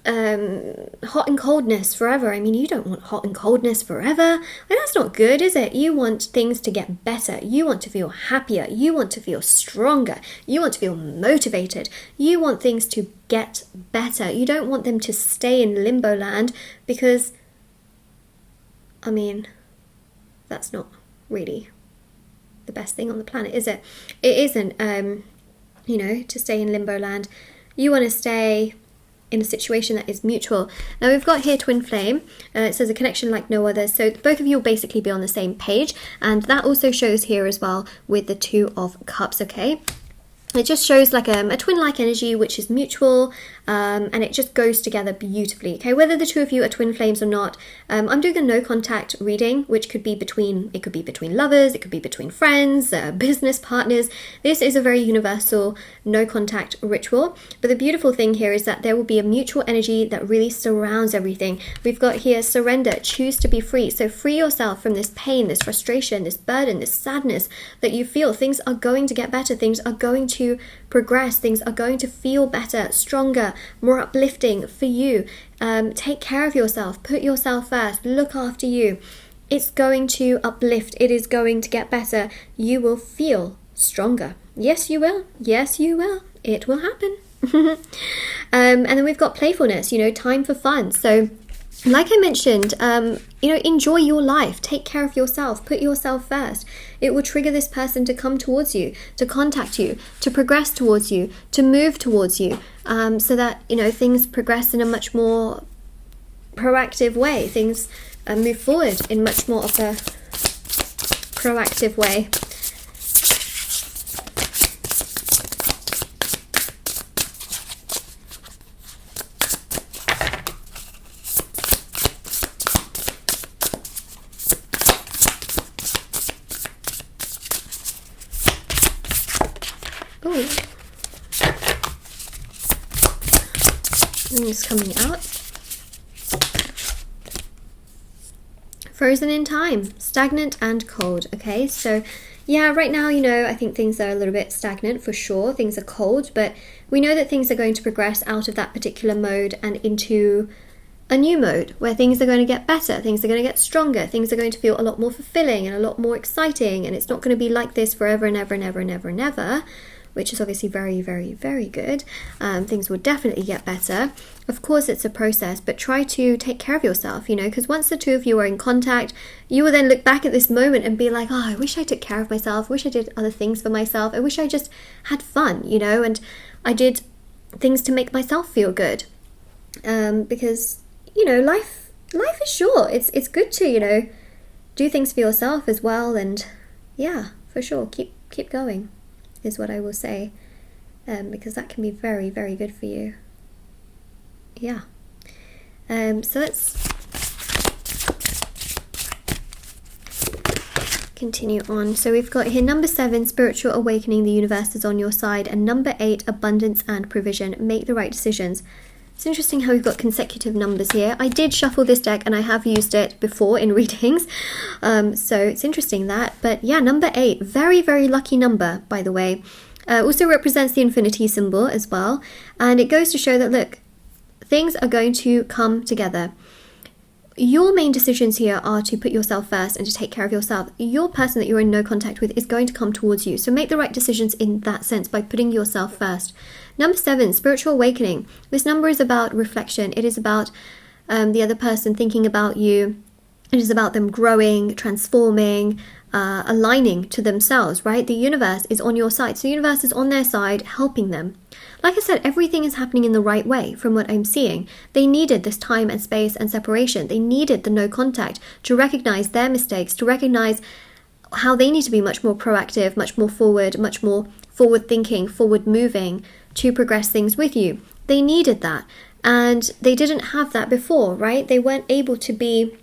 hot and coldness forever. I mean, you don't want hot and coldness forever. Like, that's not good, is it? You want things to get better. You want to feel happier. You want to feel stronger. You want to feel motivated. You want things to get better. You don't want them to stay in limbo land, because, I mean, that's not really the best thing on the planet, is it? It isn't, to stay in limbo land. You want to stay in a situation that is mutual. Now we've got here twin flame. It says a connection like no other. So both of you will basically be on the same page. And that also shows here as well with the Two of Cups, okay? It just shows like a twin-like energy, which is mutual, and it just goes together beautifully. Okay, whether the two of you are twin flames or not, I'm doing a no contact reading, which could be between lovers, it could be between friends, business partners. This is a very universal no contact ritual. But the beautiful thing here is that there will be a mutual energy that really surrounds everything. We've got here surrender, choose to be free. So free yourself from this pain, this frustration, this burden, this sadness that you feel. Things are going to get better. Things are going to progress. Things are going to feel better, stronger, more uplifting for you. Take care of yourself. Put yourself first. Look after you. It's going to uplift. It is going to get better. You will feel stronger. Yes, you will. Yes, you will. It will happen. And then we've got playfulness, time for fun. So like I mentioned, enjoy your life, take care of yourself, put yourself first. It will trigger this person to come towards you, to contact you, to progress towards you, to move towards you, so that, things progress in a much more proactive way. Things move forward in much more of a proactive way. Things coming out. Frozen in time, stagnant and cold. Okay, so yeah, right now, I think things are a little bit stagnant for sure. Things are cold, but we know that things are going to progress out of that particular mode and into a new mode where things are going to get better, things are going to get stronger, things are going to feel a lot more fulfilling and a lot more exciting, and it's not going to be like this forever and ever and ever and ever and ever, which is obviously very, very, very good. Things will definitely get better. Of course, it's a process, but try to take care of yourself, because once the two of you are in contact, you will then look back at this moment and be like, oh, I wish I took care of myself, I wish I did other things for myself, I wish I just had fun, and I did things to make myself feel good. Because, life is short. It's good to, do things for yourself as well, and yeah, for sure, keep going is what I will say, because that can be very, very good for you. Yeah. So let's continue on. So we've got here number 7, spiritual awakening, the universe is on your side, and number 8, abundance and provision, make the right decisions. It's interesting how we've got consecutive numbers here. I did shuffle this deck and I have used it before in readings, so it's interesting that. But yeah, number 8, very, very lucky number, by the way. Also represents the infinity symbol as well, and it goes to show that, look, things are going to come together. Your main decisions here are to put yourself first and to take care of yourself. Your person that you're in no contact with is going to come towards you. So make the right decisions in that sense by putting yourself first. Number 7, spiritual awakening. This number is about reflection. It is about the other person thinking about you. It is about them growing, transforming, aligning to themselves, right? The universe is on your side. So the universe is on their side, helping them. Like I said, everything is happening in the right way from what I'm seeing. They needed this time and space and separation. They needed the no contact to recognize their mistakes, to recognize how they need to be much more proactive, much more forward thinking, forward moving to progress things with you. They needed that. And they didn't have that before, right? They weren't able to be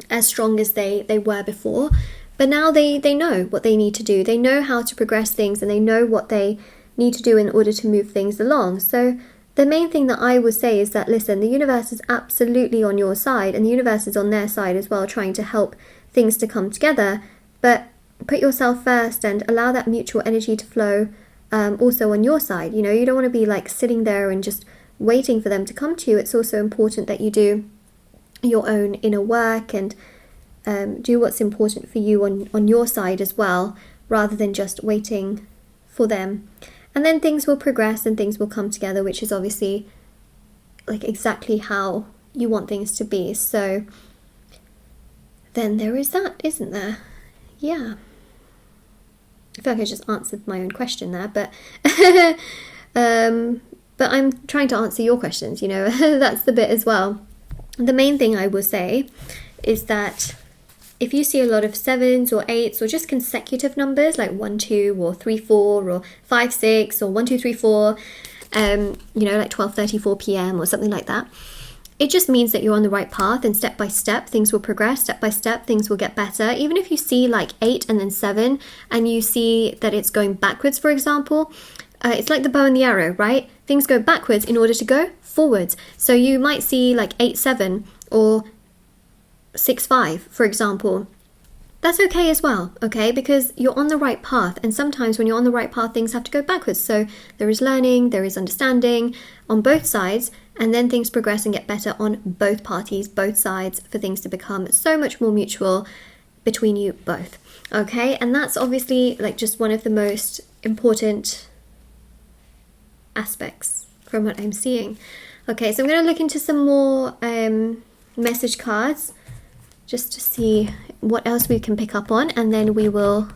as strong as they were before. But now they know what they need to do. They know how to progress things, and they know what they need to do in order to move things along. So the main thing that I would say is that, listen, the universe is absolutely on your side, and the universe is on their side as well, trying to help things to come together. But put yourself first and allow that mutual energy to flow also on your side. You don't want to be like sitting there and just waiting for them to come to you. It's also important that you do your own inner work and do what's important for you on your side as well, rather than just waiting for them. And then things will progress and things will come together, which is obviously like exactly how you want things to be. So then there is that, isn't there? Yeah. I feel like I just answered my own question there, but but I'm trying to answer your questions, you know, that's the bit as well. The main thing I will say is that if you see a lot of 7s or 8s or just consecutive numbers like 1, 2 or 3, 4 or 5, 6 or 1, 2, 3, 4, you know, like 12:34 p.m. or something like that, it just means that you're on the right path, and step by step things will progress, step by step things will get better. Even if you see like 8 and then 7 and you see that it's going backwards, for example, it's like the bow and the arrow, right? Things go backwards in order to go forwards. So you might see like 8, 7 or 6, 5, for example. That's okay as well, okay? Because you're on the right path, and sometimes when you're on the right path, things have to go backwards. So there is learning, there is understanding on both sides, and then things progress and get better on both parties, both sides, for things to become so much more mutual between you both, okay? And that's obviously like just one of the most important aspects from what I'm seeing. Okay, so I'm going to look into some more message cards just to see what else we can pick up on, and then we will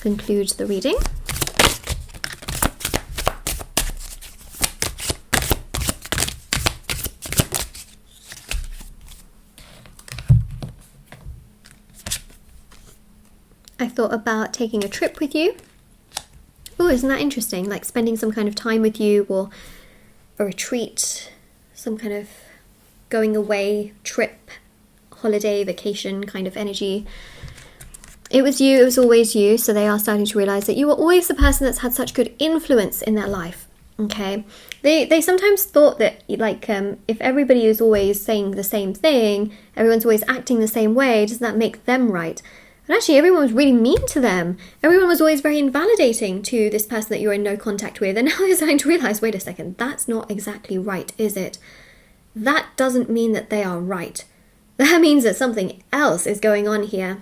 conclude the reading. I thought about taking a trip with you. Oh, isn't that interesting? Like spending some kind of time with you, or a retreat, some kind of going away trip, holiday, vacation kind of energy. It was you, it was always you. So they are starting to realize that you were always the person that's had such good influence in their life. Okay, they sometimes thought that like if everybody is always saying the same thing, everyone's always acting the same way, doesn't that make them right? And actually everyone was really mean to them. Everyone was always very invalidating to this person that you're in no contact with. And now you're starting to realize, wait a second, that's not exactly right, is it? That doesn't mean that they are right. That means that something else is going on here.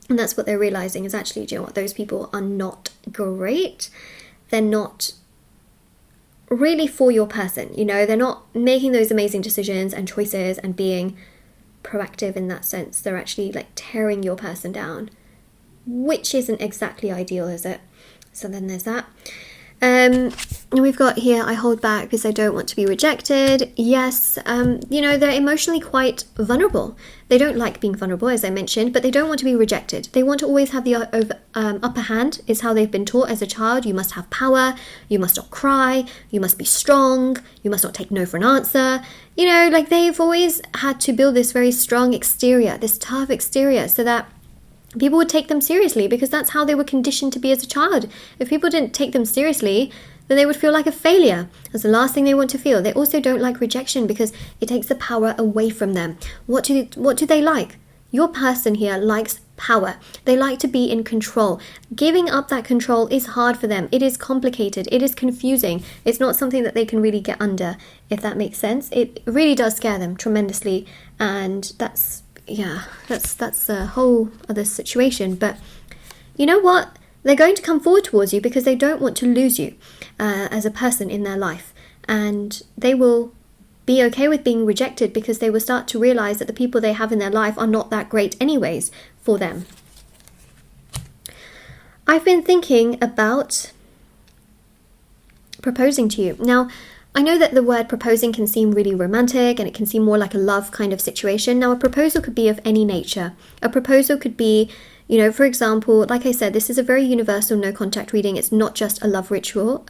And that's what they're realizing is actually, do you know what, those people are not great. They're not really for your person, you know, they're not making those amazing decisions and choices and being proactive in that sense. They're actually like tearing your person down, which isn't exactly ideal, is it? So then there's that. And we've got here, I hold back because I don't want to be rejected. Yes, you know, they're emotionally quite vulnerable. They don't like being vulnerable, as I mentioned, but they don't want to be rejected. They want to always have the upper hand, is how they've been taught as a child. You must have power, you must not cry, you must be strong, you must not take no for an answer. You know, like they've always had to build this very strong exterior, this tough exterior, so that people would take them seriously, because that's how they were conditioned to be as a child. If people didn't take them seriously, then they would feel like a failure. That's the last thing they want to feel. They also don't like rejection because it takes the power away from them. What do they like? Your person here likes power. They like to be in control. Giving up that control is hard for them. It is complicated. It is confusing. It's not something that they can really get under, if that makes sense. It really does scare them tremendously, and that's a whole other situation. But you know what? They're going to come forward towards you because they don't want to lose you as a person in their life. And they will be okay with being rejected because they will start to realize that the people they have in their life are not that great anyways for them. I've been thinking about proposing to you. Now, I know that the word proposing can seem really romantic and it can seem more like a love kind of situation. Now, a proposal could be of any nature. A proposal could be, you know, for example, like I said, this is a very universal no contact reading. It's not just a love reading.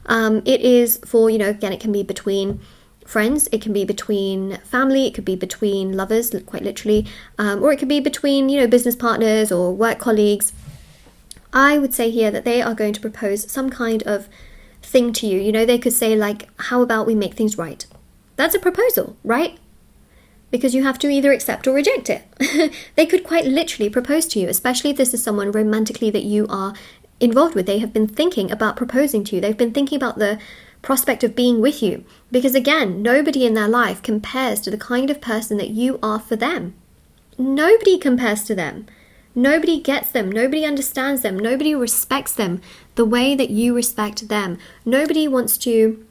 It is for, you know, again, it can be between friends, it can be between family, it could be between lovers, quite literally, or it could be between, you know, business partners or work colleagues. I would say here that they are going to propose some kind of thing to you. You know, they could say like, how about we make things right? That's a proposal, right? Because you have to either accept or reject it. They could quite literally propose to you, especially if this is someone romantically that you are involved with. They have been thinking about proposing to you. They've been thinking about the prospect of being with you. Because again, nobody in their life compares to the kind of person that you are for them. Nobody compares to them. Nobody gets them. Nobody understands them. Nobody respects them the way that you respect them. Nobody wants to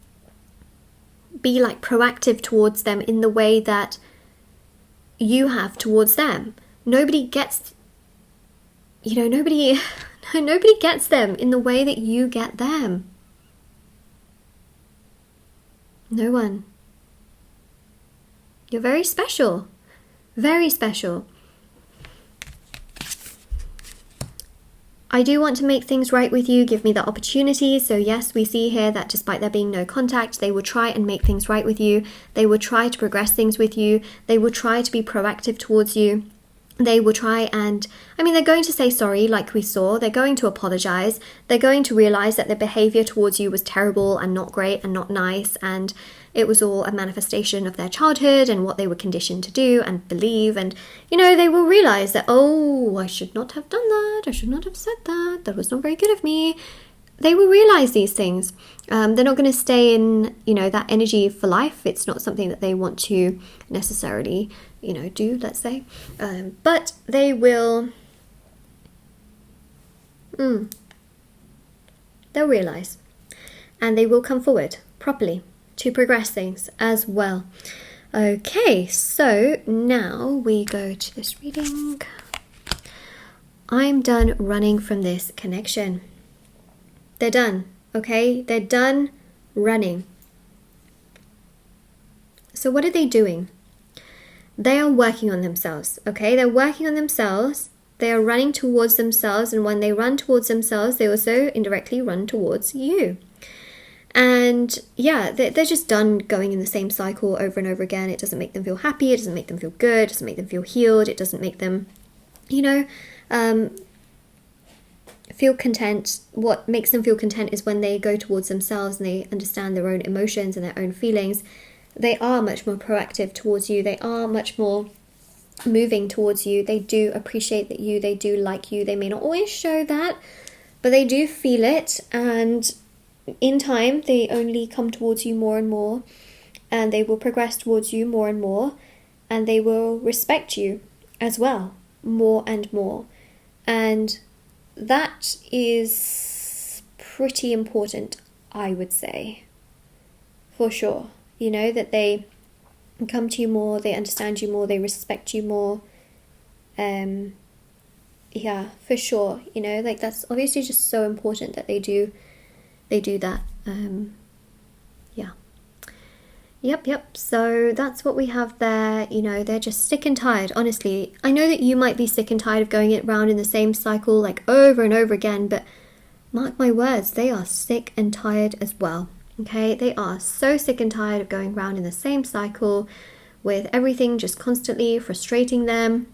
be like proactive towards them in the way that you have towards them. Nobody gets, you know, nobody gets them in the way that you get them. No one. You're very special. Very special. I do want to make things right with you. Give me the opportunity. So yes, we see here that despite there being no contact, they will try and make things right with you. They will try to progress things with you. They will try to be proactive towards you. They will try and, I mean, they're going to say sorry, like we saw. They're going to apologize. They're going to realize that their behavior towards you was terrible and not great and not nice, and it was all a manifestation of their childhood and what they were conditioned to do and believe. And, you know, they will realize that, oh, I should not have done that. I should not have said that. That was not very good of me. They will realize these things. They're not going to stay in, you know, that energy for life. It's not something that they want to necessarily, you know, do, let's say. But they will, they'll realize. And they will come forward properly to progress things as well. Okay, so now we go to this reading. I'm done running from this connection. They're done, okay? They're done running. So what are they doing? They are working on themselves, okay? They're working on themselves. They are running towards themselves, and when they run towards themselves, they also indirectly run towards you. And yeah, they're just done going in the same cycle over and over again. It doesn't make them feel happy. It doesn't make them feel good. It doesn't make them feel healed. It doesn't make them, you know, feel content. What makes them feel content is when they go towards themselves and they understand their own emotions and their own feelings. They are much more proactive towards you. They are much more moving towards you. They do appreciate that you. They do like you. They may not always show that, but they do feel it. And in time, they only come towards you more and more, and they will progress towards you more and more, and they will respect you as well, more and more. And that is pretty important, I would say, for sure. You know, that they come to you more, they understand you more, they respect you more. Yeah, for sure. You know, like that's obviously just so important that they do that. Yeah. Yep. So that's what we have there. You know, they're just sick and tired. Honestly, I know that you might be sick and tired of going it round in the same cycle like over and over again, but mark my words, they are sick and tired as well. Okay, they are so sick and tired of going round in the same cycle with everything just constantly frustrating them,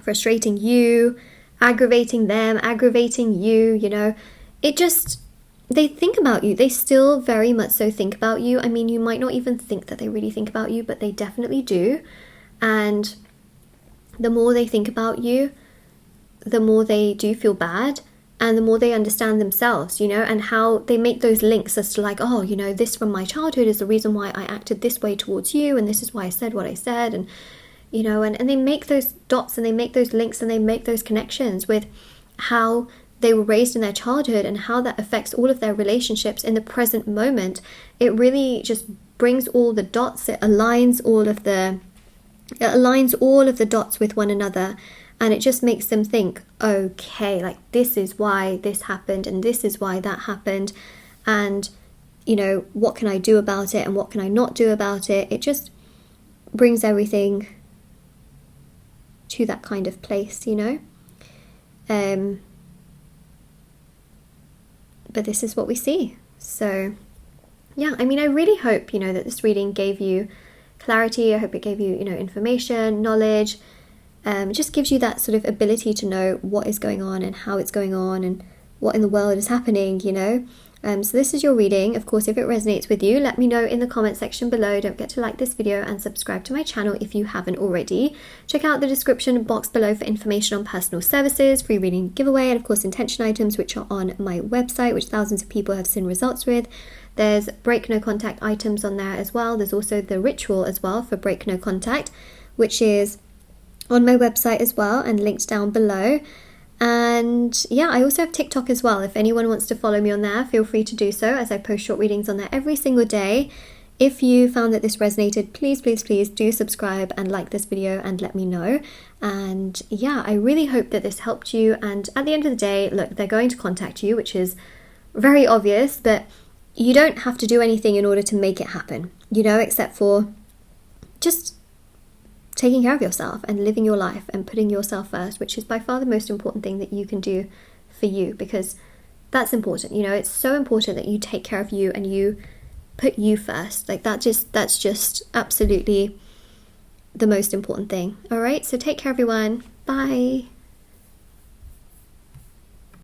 frustrating you, aggravating them, aggravating you, you know. It just, they think about you. They still very much so think about you. I mean, you might not even think that they really think about you, but they definitely do. And the more they think about you, the more they do feel bad. And the more they understand themselves, you know, and how they make those links as to like, oh, you know, this from my childhood is the reason why I acted this way towards you. And this is why I said what I said. And, you know, and they make those dots and they make those links and they make those connections with how they were raised in their childhood and how that affects all of their relationships in the present moment. It really just brings all the dots. It aligns all of the dots with one another. And it just makes them think, okay, like this is why this happened and this is why that happened. And, you know, what can I do about it and what can I not do about it? It just brings everything to that kind of place, you know. But this is what we see. So, yeah, I mean, I really hope, you know, that this reading gave you clarity. I hope it gave you, you know, information, knowledge. It just gives you that sort of ability to know what is going on and how it's going on and what in the world is happening, you know. So this is your reading. Of course, if it resonates with you, let me know in the comment section below. Don't forget to like this video and subscribe to my channel if you haven't already. Check out the description box below for information on personal services, free reading giveaway, and of course intention items, which are on my website, which thousands of people have seen results with. There's break no contact items on there as well. There's also the ritual as well for break no contact, which is on my website as well and linked down below. And yeah, I also have TikTok as well. If anyone wants to follow me on there, feel free to do so, as I post short readings on there every single day. If you found that this resonated, please do subscribe and like this video and let me know. And yeah, I really hope that this helped you. And at the end of the day, look, they're going to contact you, which is very obvious, but you don't have to do anything in order to make it happen, you know, except for just taking care of yourself and living your life and putting yourself first, which is by far the most important thing that you can do for you, because that's important. You know, it's so important that you take care of you and you put you first. Like that's just absolutely the most important thing. All right, so take care, everyone. Bye.